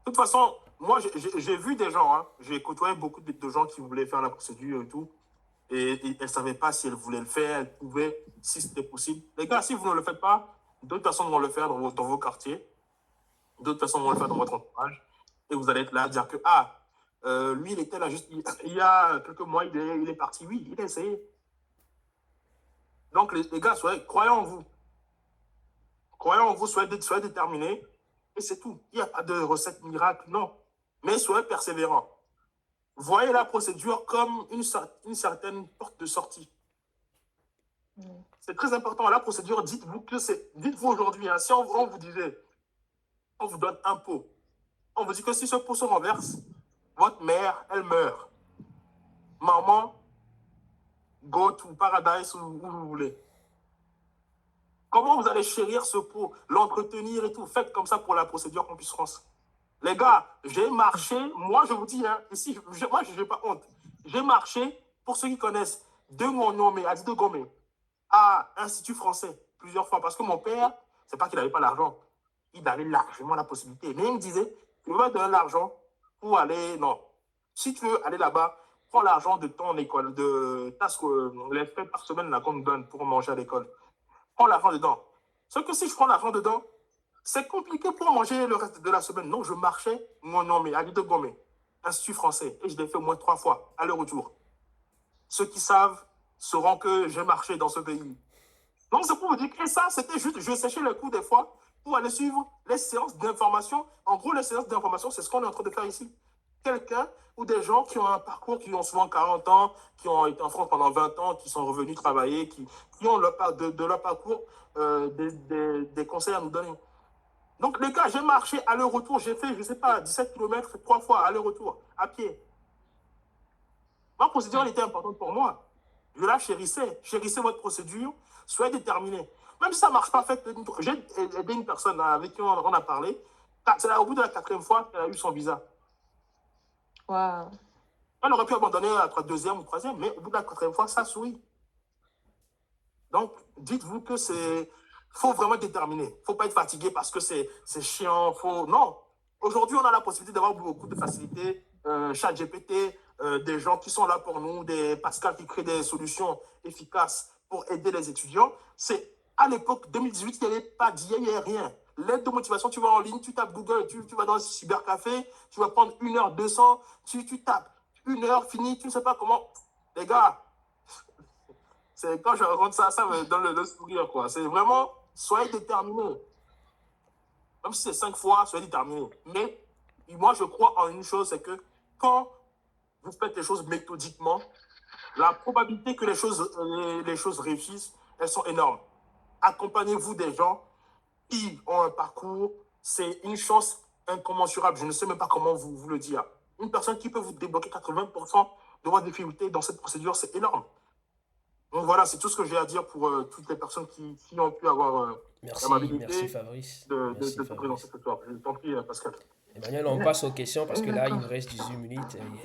toute façon, moi, j'ai vu des gens, hein, j'ai côtoyé beaucoup de gens qui voulaient faire la procédure et tout, et elles ne savaient pas si elles voulaient le faire, elles pouvaient, si c'était possible. Les gars, si vous ne le faites pas, d'autres personnes vont le faire dans vos quartiers, d'autres personnes vont le faire dans votre entourage, et vous allez être là à dire que, lui, il était là juste, il y a quelques mois, il est parti, oui, il a essayé. Donc, les gars, croyez en vous. Croyez en vous, soyez déterminés, et c'est tout. Il n'y a pas de recette miracle, non. Mais soyez persévérants. Voyez la procédure comme une certaine porte de sortie. C'est très important. La procédure, dites-vous aujourd'hui, hein, si on vous disait, on vous donne un pot, on vous dit que si ce pot se renverse, votre mère, elle meurt. Maman, go to paradise où vous voulez. Comment vous allez chérir ce pot, l'entretenir et tout? Faites comme ça pour la procédure Campus France. Les gars, j'ai marché, moi je vous dis, hein, ici, moi je n'ai pas honte. J'ai marché, pour ceux qui connaissent, de mon nom, à de Gomé, à Institut français, plusieurs fois, parce que mon père, c'est pas qu'il n'avait pas l'argent, il avait largement la possibilité. Mais il me disait, tu veux donner l'argent pour aller, non. Si tu veux aller là-bas, prends l'argent de ton école, les frais par semaine qu'on nous donne pour manger à l'école. Prends l'argent dedans. Sauf que si je prends l'argent dedans, c'est compliqué pour manger le reste de la semaine. Donc, je marchais, mon nom, à l'île de Gomé, Institut français, et je l'ai fait au moins 3 fois, aller-retour. Ceux qui savent sauront que j'ai marché dans ce pays. Donc, c'est pour vous dire que ça, c'était juste, je séchais le coup des fois pour aller suivre les séances d'information. En gros, les séances d'information, c'est ce qu'on est en train de faire ici. Quelqu'un ou des gens qui ont un parcours, qui ont souvent 40 ans, qui ont été en France pendant 20 ans, qui sont revenus travailler, qui ont de leur parcours des conseils à nous donner. Donc, les gars, j'ai marché aller-retour, j'ai fait, je ne sais pas, 17 km 3 fois aller-retour, à pied. Ma procédure, elle était importante pour moi. Je la chérissais. Chérissez votre procédure, soyez déterminé. Même si ça ne marche pas, j'ai aidé une personne avec qui on a parlé. C'est là, au bout de la 4e fois qu'elle a eu son visa. Wow. Elle aurait pu abandonner à la 2e ou 3e, mais au bout de la 4e fois, ça sourit. Donc, dites-vous que faut vraiment déterminer. Il ne faut pas être fatigué parce que c'est chiant. Non. Aujourd'hui, on a la possibilité d'avoir beaucoup de facilités. ChatGPT, des gens qui sont là pour nous, des Pascal qui créent des solutions efficaces pour aider les étudiants. C'est à l'époque 2018, il n'y avait pas d'IA, il n'y avait rien. L'aide de motivation, tu vas en ligne, tu tapes Google, tu vas dans un cybercafé, tu vas prendre 1h200, tu tapes 1 heure, fini, tu ne sais pas comment. Les gars, c'est quand je raconte ça, ça me donne le sourire, quoi. C'est vraiment, soyez déterminés. Même si c'est 5 fois, soyez déterminés. Mais moi, je crois en une chose, c'est que quand vous faites les choses méthodiquement, la probabilité que les choses réussissent, elles sont énormes. Accompagnez-vous des gens qui ont un parcours, c'est une chance incommensurable. Je ne sais même pas comment vous le dire. Une personne qui peut vous débloquer 80% de votre difficulté dans cette procédure, c'est énorme. Donc voilà, c'est tout ce que j'ai à dire pour toutes les personnes qui ont pu avoir Merci l'amabilité Fabrice. de Merci te présenter Fabrice. ce soir. Je t'en prie, Pascal. Emmanuel, on passe aux questions parce que là, il D'accord. nous reste 18 minutes et Oui,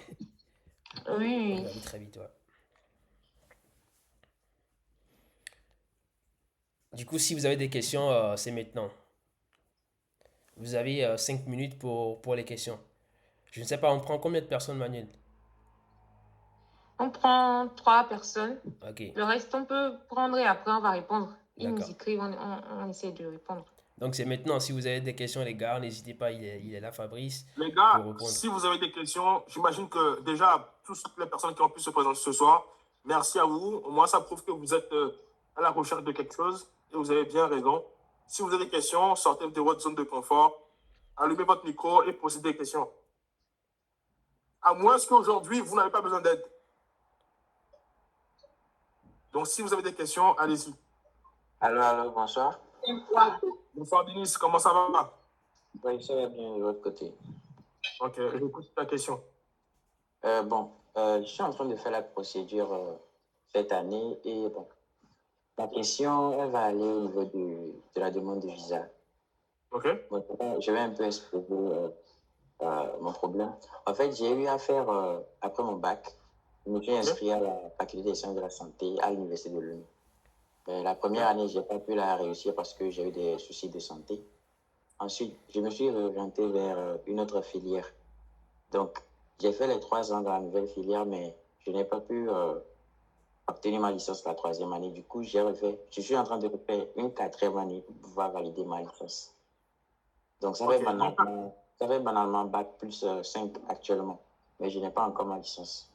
on oui. va aller très vite. Ouais. Du coup, si vous avez des questions, c'est maintenant. Vous avez 5 minutes pour les questions. Je ne sais pas, on prend combien de personnes, Manuel? On prend 3 personnes. Ok, Le reste, on peut prendre et après, on va répondre. Ils nous d'accord. écrivent, on essaie de répondre. Donc c'est maintenant. Si vous avez des questions, les gars, n'hésitez pas, il est là, Fabrice, Les pour gars, répondre. si vous avez des questions, j'imagine que déjà, toutes les personnes qui ont pu se présenter ce soir, merci à vous. Au moins, ça prouve que vous êtes à la recherche de quelque chose et vous avez bien raison. Si vous avez des questions, sortez de votre zone de confort, allumez votre micro et posez des questions. À moins qu'aujourd'hui, vous n'avez pas besoin d'aide. Donc, si vous avez des questions, allez-y. Allô, bonsoir. Bonsoir, Denis, comment ça va? Oui, ça va bien de votre côté. Ok, j'écoute ta question. Je suis en train de faire la procédure cette année et bon, ma question, elle va aller au niveau de la demande de visa. Ok, Bon, je vais un peu exposer mon problème. En fait, j'ai eu à faire, après mon bac, je me suis inscrit à la faculté des sciences de la santé à l'université de Lyon. La première année, je n'ai pas pu la réussir parce que j'ai eu des soucis de santé. Ensuite, je me suis orienté vers une autre filière. Donc, j'ai fait les 3 ans dans la nouvelle filière, mais je n'ai pas pu obtenir ma licence la 3e année. Du coup, je suis en train de refaire une 4e année pour pouvoir valider ma licence. Donc, ça fait banalement bac plus 5 actuellement, mais je n'ai pas encore ma licence.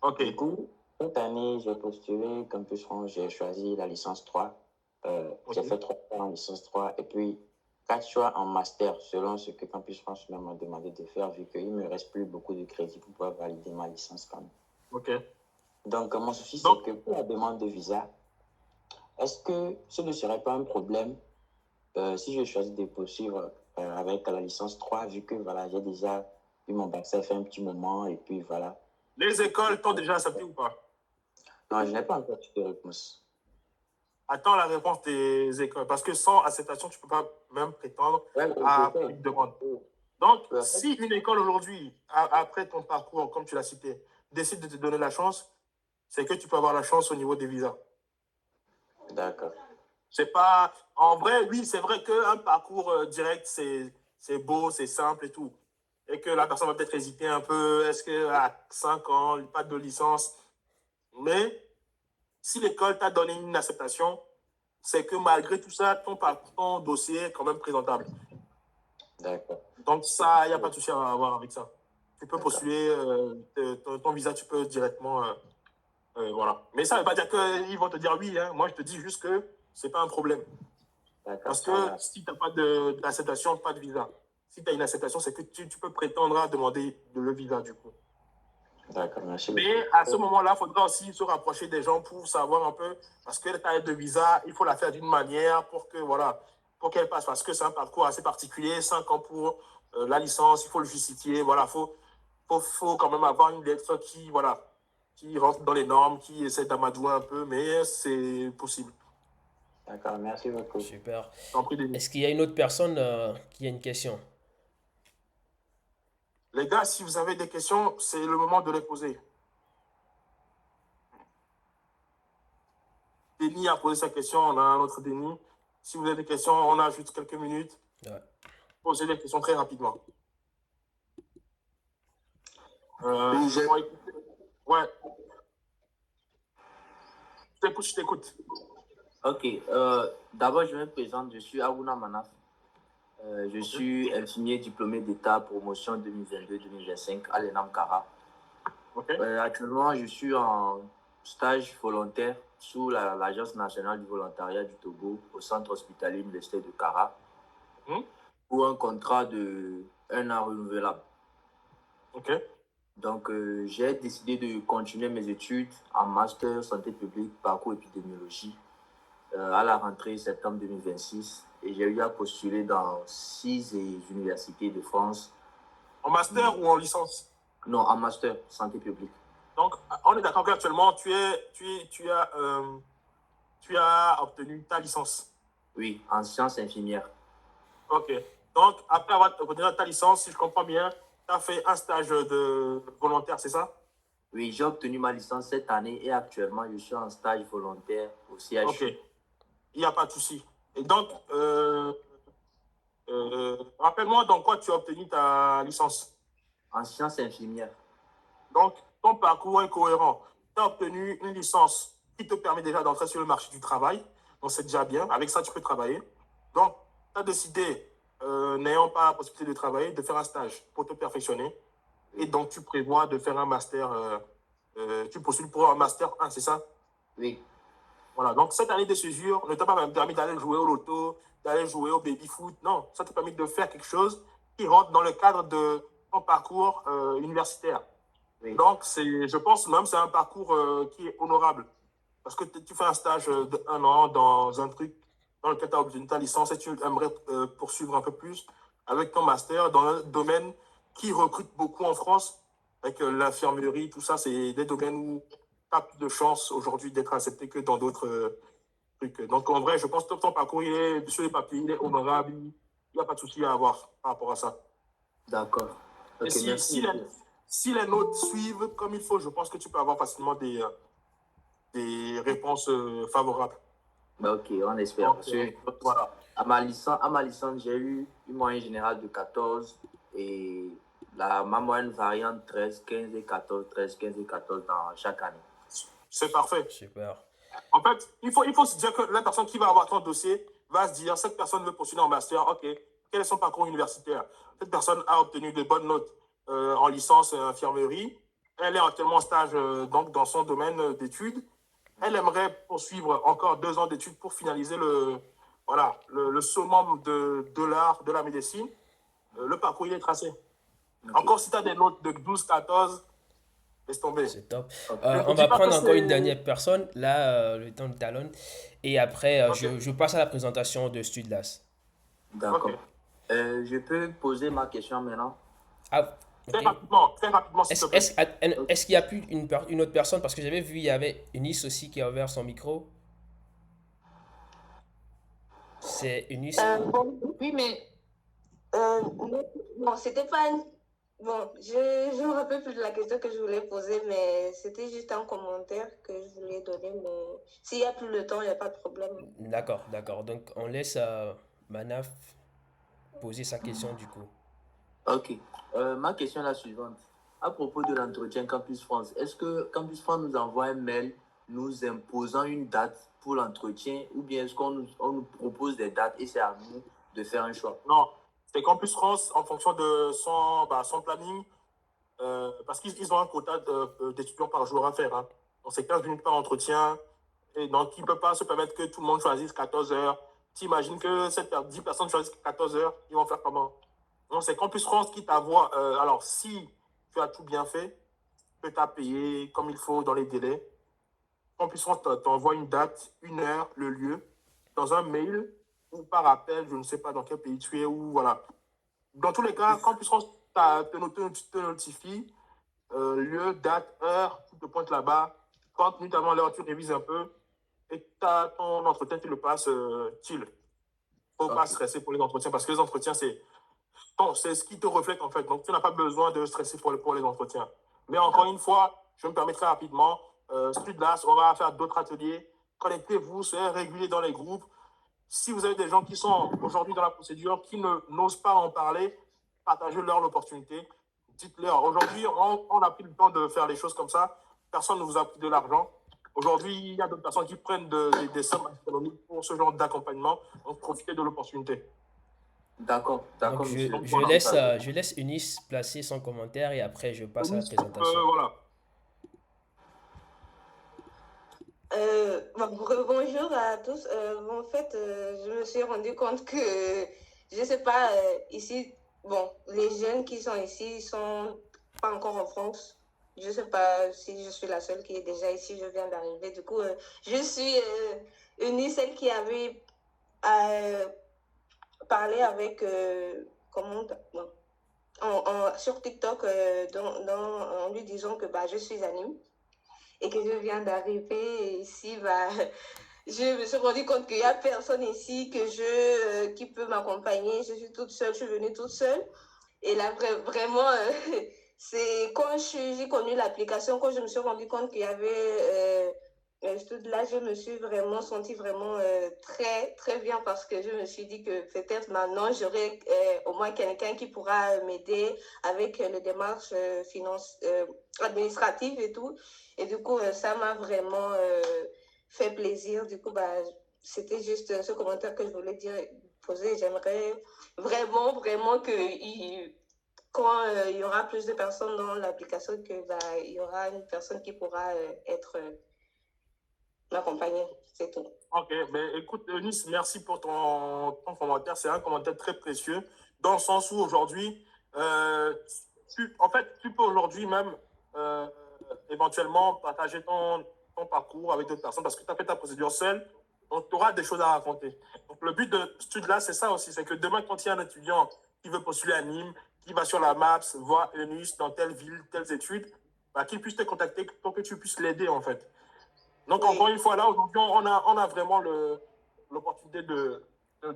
ok. Du coup, cette année, j'ai postulé Campus France, j'ai choisi la licence 3. J'ai fait 3 ans en licence 3 et puis 4 choix en master selon ce que Campus France m'a demandé de faire vu qu'il ne me reste plus beaucoup de crédits pour pouvoir valider ma licence quand même. Ok. Donc, mon souci, c'est que pour la demande de visa, est-ce que ce ne serait pas un problème si je choisis de poursuivre avec la licence 3 vu que voilà, j'ai déjà eu mon bac, ça fait un petit moment et puis voilà. Les écoles t'ont déjà accepté ou pas? Non, je n'ai pas encore de réponse. Attends la réponse des écoles. Parce que sans acceptation, tu ne peux pas même prétendre à une demande. Donc, si une école aujourd'hui, après ton parcours, comme tu l'as cité, décide de te donner la chance, c'est que tu peux avoir la chance au niveau des visas. D'accord. C'est pas. En vrai, oui, c'est vrai qu'un parcours direct, c'est beau, c'est simple et tout. Et que la personne va peut-être hésiter un peu. Est-ce qu'à 5 ans, pas de licence? Mais si l'école t'a donné une acceptation, c'est que malgré tout ça, ton dossier est quand même présentable. D'accord. Donc, ça, il n'y a pas de souci à avoir avec ça. Tu peux postuler ton visa, tu peux directement. Voilà. Mais ça ne veut pas dire qu'ils vont te dire oui. Hein. Moi, je te dis juste que ce n'est pas un problème. Parce que si tu n'as pas d'acceptation, pas de visa. Si tu as une acceptation, c'est que tu peux prétendre à demander le visa du coup. D'accord, merci. Mais à ce moment-là, il faudra aussi se rapprocher des gens pour savoir un peu, parce que ta aide de visa, il faut la faire d'une manière pour que, voilà, pour qu'elle passe, parce que c'est un parcours assez particulier, 5 ans pour la licence, il faut le justifier, voilà, faut quand même avoir une lettre qui, voilà, qui rentre dans les normes, qui essaie d'amadouer un peu, mais c'est possible. D'accord, merci beaucoup. Super. T'en prie, Denis. Est-ce qu'il y a une autre personne qui a une question? Les gars, si vous avez des questions, c'est le moment de les poser. Denis a posé sa question, on a un autre Denis. Si vous avez des questions, on a juste quelques minutes. Ouais. Posez des questions très rapidement. Ouais. Je t'écoute. Ok, d'abord je me présente, je suis Aruna Manaf. Je suis infirmier diplômé d'État promotion 2022-2025 à l'ENAM Cara. Actuellement, je suis en stage volontaire sous l'Agence nationale du volontariat du Togo au centre hospitalier universitaire de Cara pour un contrat de 1 an renouvelable. Donc, j'ai décidé de continuer mes études en master santé publique, parcours épidémiologie à la rentrée septembre 2026. et j'ai eu à postuler dans 6 universités de France. En master ou en licence? Non, en master, santé publique. Donc, on est d'accord qu'actuellement, tu as obtenu ta licence. Oui, en sciences infirmières. Ok. Donc, après avoir obtenu ta licence, si je comprends bien, tu as fait un stage de volontaire, c'est ça? Oui, j'ai obtenu ma licence cette année et actuellement, je suis en stage volontaire au CHU. Ok. Il n'y a pas de souci. Et donc, rappelle-moi dans quoi tu as obtenu ta licence. En sciences infirmières. Donc, ton parcours est cohérent. Tu as obtenu une licence qui te permet déjà d'entrer sur le marché du travail. Donc, c'est déjà bien. Avec ça, tu peux travailler. Donc, tu as décidé, n'ayant pas la possibilité de travailler, de faire un stage pour te perfectionner. Et donc, tu prévois de faire un master. Tu postules pour un master 1, c'est ça? Oui. Voilà. Donc, cette année de césure ne t'a pas permis d'aller jouer au loto, d'aller jouer au baby-foot. Non, ça t'a permis de faire quelque chose qui rentre dans le cadre de ton parcours universitaire. Oui. Donc, je pense même que c'est un parcours qui est honorable. Parce que tu fais un stage d'1 an dans un truc dans lequel tu as obtenu ta licence et tu aimerais poursuivre un peu plus avec ton master dans un domaine qui recrute beaucoup en France, avec l'infirmerie, tout ça, c'est des domaines où tu as plus de chances aujourd'hui d'être accepté que dans d'autres trucs. Donc, en vrai, je pense que ton parcours, il est sur les papiers, il est honorable, il n'y a pas de souci à avoir par rapport à ça. D'accord. Et Okay, si les notes suivent comme il faut, je pense que tu peux avoir facilement des réponses favorables. Bah, ok, on espère. Donc, voilà. À ma licence, j'ai eu une moyenne générale de 14 et ma moyenne varie entre 13, 15 et 14, 13, 15 et 14 dans chaque année. C'est parfait. Super. En fait, il faut se dire que la personne qui va avoir ton dossier va se dire, cette personne veut postuler en master, ok, quel est son parcours universitaire? Cette personne a obtenu de bonnes notes en licence infirmerie. Elle est actuellement en stage donc dans son domaine d'études. Elle aimerait poursuivre encore 2 ans d'études pour finaliser le summum de l'art de la médecine. Le parcours, il est tracé. Okay. Encore si tu as des notes de 12, 14, laisse tomber. C'est top. On va prendre encore une dernière personne, là, le temps de talonne. Et après, okay. je passe à la présentation de Studlas. D'accord. Okay. Je peux poser ma question maintenant? Ah, okay. Très rapidement, s'il te plaît. Est-ce qu'il y a plus une autre personne? Parce que j'avais vu, il y avait Eunice aussi qui a ouvert son micro. C'est Eunice. Oui, mais... bon, c'était pas une... Bon, je me rappelle plus de la question que je voulais poser, mais c'était juste un commentaire que je voulais donner. Mais s'il n'y a plus le temps, il n'y a pas de problème. D'accord. Donc, on laisse Manaf poser sa question du coup. Ok. Ma question est la suivante. À propos de l'entretien Campus France, est-ce que Campus France nous envoie un mail nous imposant une date pour l'entretien ou bien est-ce qu'on nous propose des dates et c'est à nous de faire un choix? Non, c'est Campus France en fonction de son planning parce qu'ils ont un quota d'étudiants par jour à faire. Hein. Donc, c'est 15 minutes par entretien. Et donc, il ne peut pas se permettre que tout le monde choisisse 14 heures. Tu imagines que 10 personnes choisissent 14 heures, ils vont faire comment? Donc, c'est Campus France qui t'envoie. Alors, si tu as tout bien fait, que tu as payé comme il faut dans les délais, Campus France t'envoie une date, une heure, le lieu, dans un mail ou par appel, je ne sais pas dans quel pays tu es, ou voilà. Dans tous les cas, Campus France te notifie lieu, date, heure, tu te pointes là-bas, 30 minutes avant l'heure, tu révises un peu et ton entretien, tu le passes chill. Il ne faut pas stresser pour les entretiens parce que les entretiens, c'est ce qui te reflète en fait. Donc, tu n'as pas besoin de stresser pour les entretiens. Mais encore une fois, je me permets très rapidement, Studlas, on va faire d'autres ateliers. Connectez-vous, soyez réguliers dans les groupes. Si vous avez des gens qui sont aujourd'hui dans la procédure, qui n'osent pas en parler, partagez-leur l'opportunité. Dites-leur, aujourd'hui, on a pris le temps de faire les choses comme ça. Personne ne vous a pris de l'argent. Aujourd'hui, il y a d'autres personnes qui prennent des sommes astronomiques pour ce genre d'accompagnement. Donc, profitez de l'opportunité. D'accord. Donc, je laisse Eunice placer son commentaire et après, je passe à la présentation. Voilà. Bonjour à tous. En fait, je me suis rendu compte que, je sais pas, ici, bon, les jeunes qui sont ici ne sont pas encore en France. Je sais pas si je suis la seule qui est déjà ici, je viens d'arriver. Du coup, je suis Eunice, celle qui avait parler avec, bon, sur TikTok en lui disant que bah, je suis anime et que je viens d'arriver ici. Bah, je me suis rendu compte qu'il n'y a personne ici qui peut m'accompagner. Je suis toute seule, je suis venue toute seule. Et là, vraiment, c'est quand j'ai connu l'application, quand je me suis rendu compte qu'il y avait là, je me suis vraiment sentie vraiment très, très bien parce que je me suis dit que peut-être maintenant, j'aurai au moins quelqu'un qui pourra m'aider avec les démarches administratives et tout. Et du coup, ça m'a vraiment fait plaisir. Du coup, bah, c'était juste ce commentaire que je voulais poser. J'aimerais vraiment, vraiment que quand il y aura plus de personnes dans l'application, que bah, il y aura une personne qui pourra m'accompagner. C'est tout. Ok, ben écoute, Eunice, merci pour ton commentaire. C'est un commentaire très précieux, dans le sens où aujourd'hui, en fait, tu peux aujourd'hui même éventuellement partager ton parcours avec d'autres personnes parce que tu as fait ta procédure seule, donc tu auras des choses à raconter. Donc le but de ce studio-là, c'est ça aussi, c'est que demain, quand il y a un étudiant qui veut postuler à Nîmes, qui va sur la MAPS, voir Eunice dans telle ville, telles études, bah, qu'il puisse te contacter pour que tu puisses l'aider en fait. Donc, encore une fois, là, aujourd'hui, on a vraiment l'opportunité de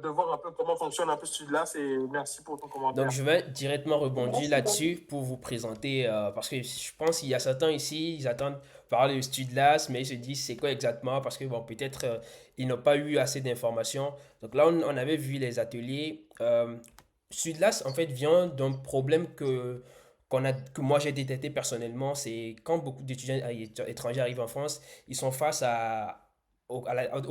voir un peu comment fonctionne un peu ce studio-là. Merci pour ton commentaire. Donc, je vais directement rebondir là-dessus pour vous présenter, parce que je pense qu'il y a certains ici, ils attendent parler de Studlas, mais ils se disent c'est quoi exactement, parce que bon, peut-être ils n'ont pas eu assez d'informations. Donc là, on avait vu les ateliers. Studlas, en fait, vient d'un problème que moi j'ai détecté personnellement, c'est quand beaucoup d'étudiants étrangers arrivent en France, ils sont face aux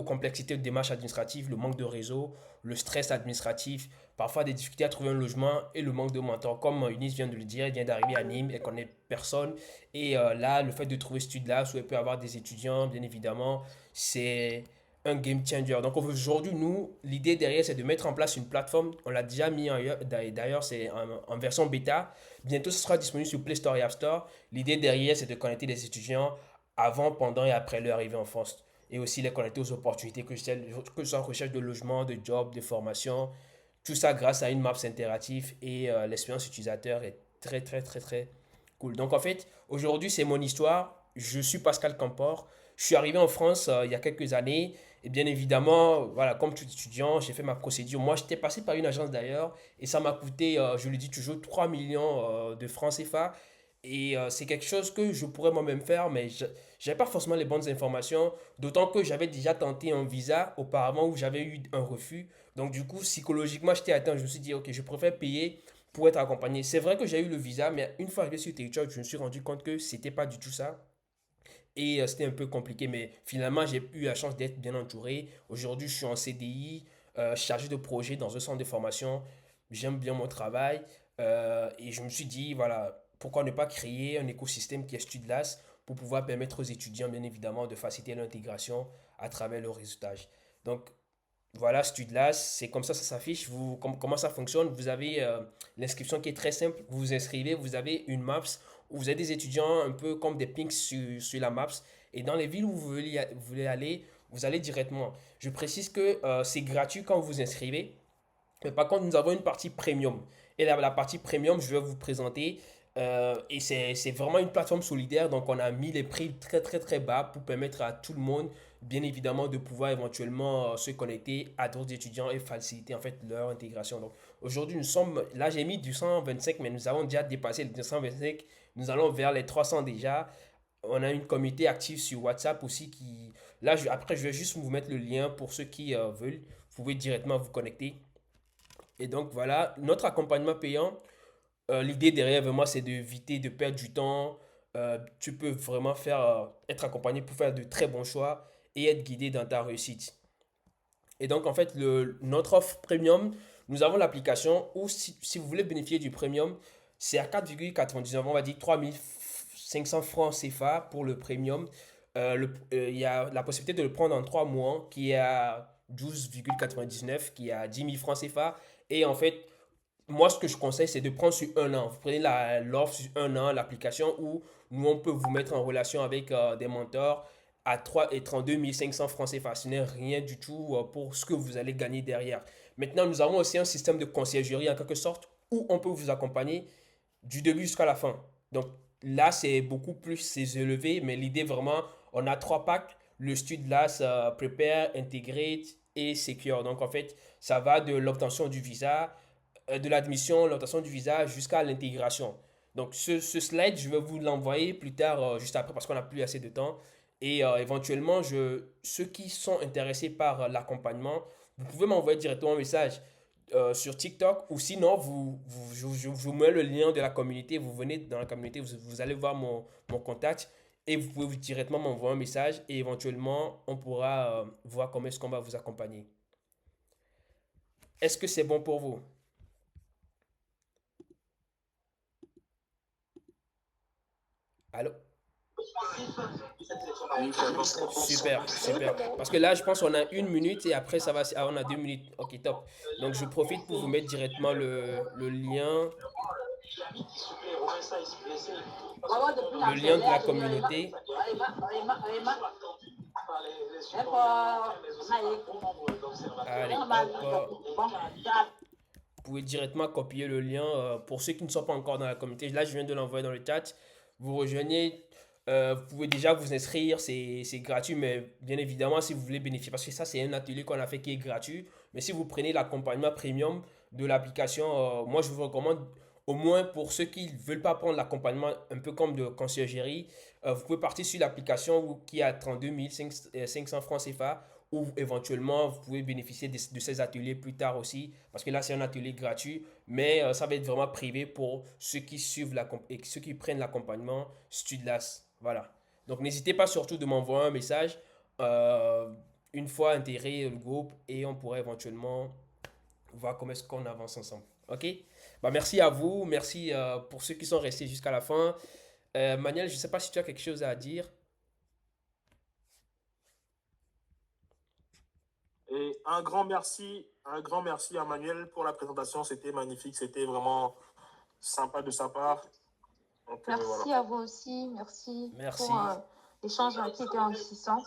complexités de démarches administratives, le manque de réseau, le stress administratif, parfois des difficultés à trouver un logement et le manque de mentors. Comme Eunice vient de le dire, elle vient d'arriver à Nîmes, elle connaît personne. Et là, le fait de trouver ce studio-là, où elle peut avoir des étudiants, bien évidemment, c'est un game changer. Donc aujourd'hui, nous, l'idée derrière, c'est de mettre en place une plateforme. On l'a déjà mis d'ailleurs, c'est en version bêta. Bientôt, ce sera disponible sur Play Store et App Store. L'idée derrière, c'est de connecter les étudiants avant, pendant et après leur arrivée en France. Et aussi les connecter aux opportunités, que ce soit recherche de logement, de job, de formation. Tout ça grâce à une map interactive et l'expérience utilisateur est très, très, très, très cool. Donc en fait, aujourd'hui, c'est mon histoire. Je suis Pascal Campor. Je suis arrivé en France il y a quelques années. Et bien évidemment, voilà, comme tout étudiant, j'ai fait ma procédure. Moi, j'étais passé par une agence d'ailleurs. Et ça m'a coûté, je le dis toujours, 3 millions de francs CFA. Et c'est quelque chose que je pourrais moi-même faire, mais je n'avais pas forcément les bonnes informations. D'autant que j'avais déjà tenté un visa auparavant où j'avais eu un refus. Donc du coup, psychologiquement, j'étais atteint. Je me suis dit, ok, je préfère payer pour être accompagné. C'est vrai que j'ai eu le visa, mais une fois arrivé sur le territoire, je me suis rendu compte que c'était pas du tout ça. Et c'était un peu compliqué, mais finalement, j'ai eu la chance d'être bien entouré. Aujourd'hui, je suis en CDI, chargé de projet dans un centre de formation. J'aime bien mon travail. Et je me suis dit, voilà, pourquoi ne pas créer un écosystème qui est Studlas pour pouvoir permettre aux étudiants, bien évidemment, de faciliter l'intégration à travers le réseautage. Donc, voilà, Studlas, c'est comme ça s'affiche. Comment ça fonctionne? Vous avez l'inscription qui est très simple. Vous vous inscrivez, vous avez une MAPS où vous êtes des étudiants un peu comme des pinks sur la MAPS. Et dans les villes où vous voulez aller, vous allez directement. Je précise que c'est gratuit quand vous vous inscrivez. Mais par contre, nous avons une partie premium. Et la partie premium, je vais vous présenter. Et c'est vraiment une plateforme solidaire. Donc, on a mis les prix très, très, très bas pour permettre à tout le monde, bien évidemment, de pouvoir éventuellement se connecter à d'autres étudiants et faciliter en fait leur intégration. Donc, aujourd'hui, là, j'ai mis du 125, mais nous avons déjà dépassé les 225. Nous allons vers les 300 déjà. On a une communauté active sur WhatsApp aussi qui... Là, après, je vais juste vous mettre le lien pour ceux qui veulent. Vous pouvez directement vous connecter. Et donc voilà, notre accompagnement payant, l'idée derrière vraiment c'est d'éviter de perdre du temps. Tu peux vraiment être accompagné pour faire de très bons choix et être guidé dans ta réussite. Et donc en fait, notre offre premium, nous avons l'application où si vous voulez bénéficier du premium, c'est à 4,99, on va dire 3 500 francs CFA pour le premium. Il y a la possibilité de le prendre en 3 mois qui est à 12,99, qui est à 10 000 francs CFA. Et en fait, moi, ce que je conseille, c'est de prendre sur un an. Vous prenez l'offre sur un an, l'application où nous, on peut vous mettre en relation avec des mentors à 3 et 32 500 francs CFA. Ce n'est rien du tout pour ce que vous allez gagner derrière. Maintenant, nous avons aussi un système de conciergerie en quelque sorte où on peut vous accompagner du début jusqu'à la fin. Donc là, c'est beaucoup plus c'est élevé, mais l'idée vraiment, on a trois packs, le Studlas, Prepare, Integrate et Secure. Donc en fait, ça va de l'obtention du visa, de l'admission, l'obtention du visa jusqu'à l'intégration. Donc ce slide, je vais vous l'envoyer plus tard, juste après, parce qu'on n'a plus assez de temps. Et éventuellement, ceux qui sont intéressés par l'accompagnement, vous pouvez m'envoyer directement un message sur TikTok ou sinon, je vous mets le lien de la communauté. Vous venez dans la communauté, vous allez voir mon contact et vous pouvez directement m'envoyer un message et éventuellement, on pourra voir comment est-ce qu'on va vous accompagner. Est-ce que c'est bon pour vous? Allô? Super, super. Parce que là, je pense qu'on a 1 minute et après, ça va. Ah, on a 2 minutes. Ok, top. Donc, je profite pour vous mettre directement le lien, le lien de la communauté. Allez, hop. Vous pouvez directement copier le lien pour ceux qui ne sont pas encore dans la communauté. Là, je viens de l'envoyer dans le chat. Vous rejoignez. Vous pouvez déjà vous inscrire, c'est gratuit, mais bien évidemment, si vous voulez bénéficier, parce que ça, c'est un atelier qu'on a fait qui est gratuit. Mais si vous prenez l'accompagnement premium de l'application, moi, je vous recommande, au moins pour ceux qui ne veulent pas prendre l'accompagnement un peu comme de conciergerie, vous pouvez partir sur l'application qui a 32 500 francs CFA ou éventuellement vous pouvez bénéficier de ces ateliers plus tard aussi parce que là c'est un atelier gratuit mais ça va être vraiment privé pour ceux qui suivent et ceux qui prennent l'accompagnement Studlas. Voilà. Donc n'hésitez pas surtout de m'envoyer un message euh, une fois intégré le groupe et on pourrait éventuellement voir comment est-ce qu'on avance ensemble. Ok? Bah, merci à vous, merci pour ceux qui sont restés jusqu'à la fin. Manuel, je ne sais pas si tu as quelque chose à dire. Et un grand merci à Manuel pour la présentation. C'était magnifique, c'était vraiment sympa de sa part. Donc, merci voilà. À vous aussi, merci. Pour l'échange qui était enrichissant.